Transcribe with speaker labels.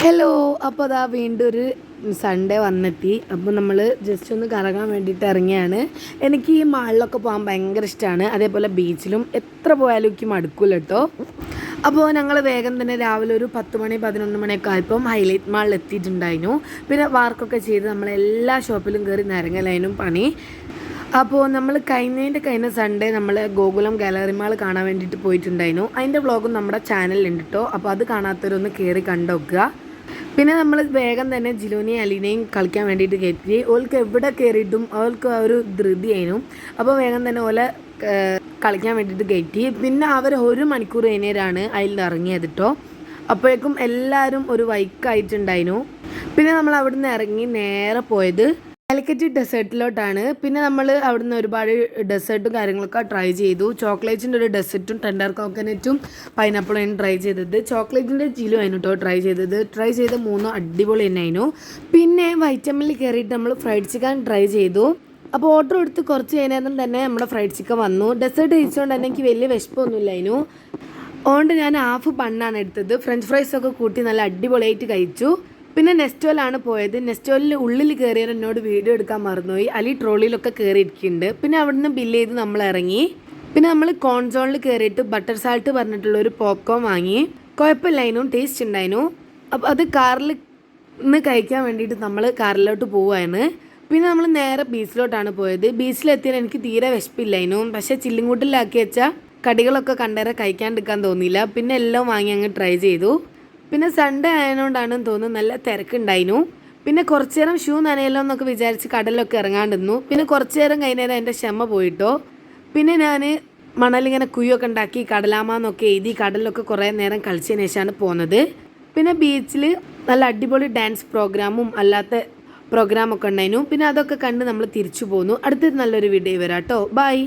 Speaker 1: Hello. അപ്പോൾ അതാ വീണ്ടും ഒരു സൺഡേ വന്നെത്തി. അപ്പോൾ നമ്മൾ ജസ്റ്റ് ഒന്ന് കറങ്ങാൻ വേണ്ടിയിട്ട് ഇറങ്ങിയാണ്. എനിക്ക് ഈ മാളിലൊക്കെ പോകാൻ ഭയങ്കര ഇഷ്ടമാണ്. അതേപോലെ ബീച്ചിലും എത്ര പോയാലും എനിക്ക് മടുക്കില്ല കേട്ടോ. അപ്പോൾ ഞങ്ങൾ വേഗം തന്നെ രാവിലെ ഒരു 10 മണി 11 മണിയൊക്കെ ആയപ്പം ഹൈലൈറ്റ് മാളിൽ എത്തിയിട്ടുണ്ടായിരുന്നു. പിന്നെ വർക്കൊക്കെ ചെയ്ത് നമ്മളെല്ലാ ഷോപ്പിലും കയറി നിരങ്ങലായിരുന്നു പണി. അപ്പോൾ നമ്മൾ കഴിഞ്ഞ സൺഡേ നമ്മൾ ഗോകുലം ഗാലറി മാൾ കാണാൻ വേണ്ടിയിട്ട് പോയിട്ടുണ്ടായിരുന്നു. അതിൻ്റെ വ്ളോഗും നമ്മുടെ ചാനലിലുണ്ട് കേട്ടോ. അപ്പോൾ അത് കാണാത്തവരൊന്ന് കയറി കണ്ടുനോക്കുക. പിന്നെ നമ്മൾ വേഗം തന്നെ ജിലോനെയും അലീനയും കളിക്കാൻ വേണ്ടിയിട്ട് കയറ്റി. ഓൾക്ക് എവിടെ കയറിയിട്ടും അവൾക്ക് ആ ഒരു ധൃതിയായിരുന്നു. അപ്പോൾ വേഗം തന്നെ ഓലെ കളിക്കാൻ വേണ്ടിയിട്ട് കയറ്റി. പിന്നെ അവർ 1 മണിക്കൂർ കഴിഞ്ഞേരാണ് അതിൽ ഇറങ്ങിയത് കേട്ടോ. അപ്പോഴേക്കും എല്ലാവരും ഒരു വൈക്കായിട്ടുണ്ടായിരുന്നു. പിന്നെ നമ്മൾ അവിടുന്ന് ഇറങ്ങി നേരെ പോയത് കാലിക്കറ്റ് ഡെസേർട്ടിലോട്ടാണ്. പിന്നെ നമ്മൾ അവിടുന്ന് ഒരുപാട് ഡെസേർട്ടും കാര്യങ്ങളൊക്കെ ട്രൈ ചെയ്തു. ചോക്ലേറ്റിൻ്റെ ഒരു ഡെസേർട്ടും ടെൻഡർ കോക്കനറ്റും പൈനാപ്പിളും ട്രൈ ചെയ്തത്. ചോക്ലേറ്റിൻ്റെ ജിലും ആയിരുന്നു കേട്ടോ ട്രൈ ചെയ്ത 3 അടിപൊളി തന്നെയായിരുന്നു. പിന്നെ വൈറ്റമിനിൽ കയറിയിട്ട് നമ്മൾ ഫ്രൈഡ് ചിക്കൻ ട്രൈ ചെയ്തു. അപ്പോൾ ഓർഡർ എടുത്ത് കുറച്ച് കഴിഞ്ഞാൽ തന്നെ നമ്മുടെ ഫ്രൈഡ് ചിക്കൻ വന്നു. ഡെസേർട്ട് കഴിച്ചുകൊണ്ട് തന്നെ എനിക്ക് വലിയ വിശപ്പൊന്നുമില്ലായിരുന്നു. അതുകൊണ്ട് ഞാൻ ഹാഫ് ബണ്ണാണ് എടുത്തത്. ഫ്രഞ്ച് ഫ്രൈസൊക്കെ കൂട്ടി നല്ല അടിപൊളിയായിട്ട് കഴിച്ചു. പിന്നെ നെസ്റ്റോയിലാണ് പോയത്. നെസ്റ്റോയിൽ ഉള്ളിൽ കയറിയാൽ എന്നോട് വീഡിയോ എടുക്കാൻ മറന്നുപോയി. അലി ട്രോളിയിലൊക്കെ കയറിയിരിക്കുന്നുണ്ട്. പിന്നെ അവിടുന്ന് ബില്ല് ചെയ്ത് നമ്മൾ ഇറങ്ങി. പിന്നെ നമ്മൾ കോൺസോണിൽ കയറിയിട്ട് ബട്ടർ സാൾട്ട് പറഞ്ഞിട്ടുള്ളൊരു പോപ്കോൺ വാങ്ങി. കുഴപ്പമില്ലായിരുന്നു, ടേസ്റ്റ് ഉണ്ടായിരുന്നു. അപ്പോൾ അത് കാറിൽ നിന്ന് കഴിക്കാൻ വേണ്ടിയിട്ട് നമ്മൾ കാറിലോട്ട് പോവുകയാണ്. പിന്നെ നമ്മൾ നേരെ ബീച്ചിലോട്ടാണ് പോയത്. ബീച്ചിലെത്തിയാൽ എനിക്ക് തീരെ വിശപ്പില്ലായിരുന്നു. പക്ഷേ ചില്ലിങ്കൂട്ടിലാക്കി വെച്ചാൽ കടികളൊക്കെ കണ്ടേറെ കഴിക്കാണ്ടിരിക്കാൻ തോന്നിയില്ല. പിന്നെ എല്ലാം വാങ്ങി അങ്ങ് ട്രൈ ചെയ്തു. പിന്നെ സൺഡേ ആയതുകൊണ്ടാണെന്ന് തോന്നുന്നു നല്ല തിരക്കുണ്ടായിരുന്നു. പിന്നെ കുറച്ച് നേരം ഷൂ നനയല്ലോ എന്നൊക്കെ വിചാരിച്ച് കടലിലൊക്കെ ഇറങ്ങാണ്ടിരുന്നു. പിന്നെ കുറച്ച് നേരം കഴിഞ്ഞേരം എൻ്റെ ക്ഷമ പോയിട്ടോ. പിന്നെ ഞാൻ മണലിങ്ങനെ കുയ്യൊക്കെ ഉണ്ടാക്കി കടലാമെന്നൊക്കെ എഴുതി കടലിലൊക്കെ കുറേ നേരം കളിച്ചതിന് ശേഷമാണ് പോകുന്നത്. പിന്നെ ബീച്ചിൽ നല്ല അടിപൊളി ഡാൻസ് പ്രോഗ്രാമും അല്ലാത്ത പ്രോഗ്രാമൊക്കെ ഉണ്ടായിരുന്നു. പിന്നെ അതൊക്കെ കണ്ട് നമ്മൾ തിരിച്ചു പോന്നു. അടുത്തത് നല്ലൊരു വീഡിയോ വരാം കേട്ടോ. ബൈ.